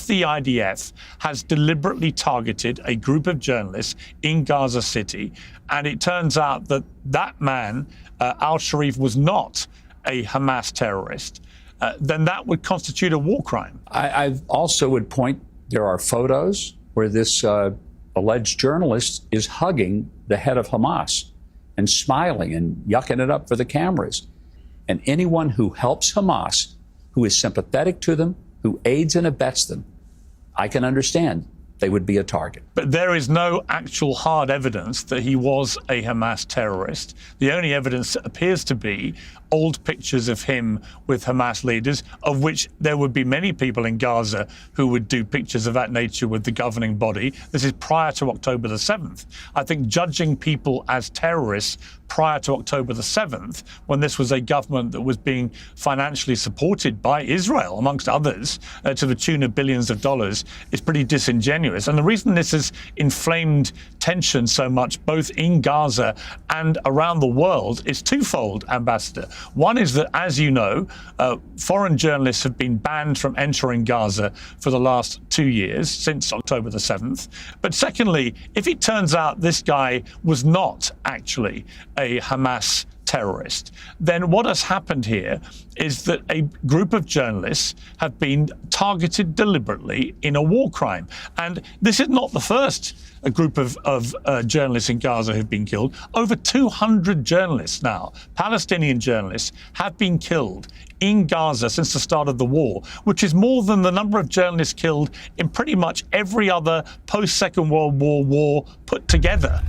if the IDF has deliberately targeted a group of journalists in Gaza City, and it turns out that that man, al-Sharif, was not a Hamas terrorist, then that would constitute a war crime. I also would point, there are photos where this alleged journalist is hugging the head of Hamas and smiling and yucking it up for the cameras. And anyone who helps Hamas, who is sympathetic to them, who aids and abets them, I can understand they would be a target. But there is no actual hard evidence that he was a Hamas terrorist. The only evidence appears to be old pictures of him with Hamas leaders, of which there would be many people in Gaza who would do pictures of that nature with the governing body. This is prior to October the 7th. I think judging people as terrorists prior to October the 7th, when this was a government that was being financially supported by Israel, amongst others, to the tune of billions of dollars, is pretty disingenuous. And the reason this has inflamed tension so much, both in Gaza and around the world, is twofold, Ambassador. One is that, as you know, foreign journalists have been banned from entering Gaza for the last 2 years, since October the 7th. But secondly, if it turns out this guy was not actually a Hamas terrorist, then what has happened here is that a group of journalists have been targeted deliberately in a war crime. And this is not the first group of journalists in Gaza who've been killed. Over 200 journalists now, Palestinian journalists, have been killed in Gaza since the start of the war, which is more than the number of journalists killed in pretty much every other post-Second World War war put together.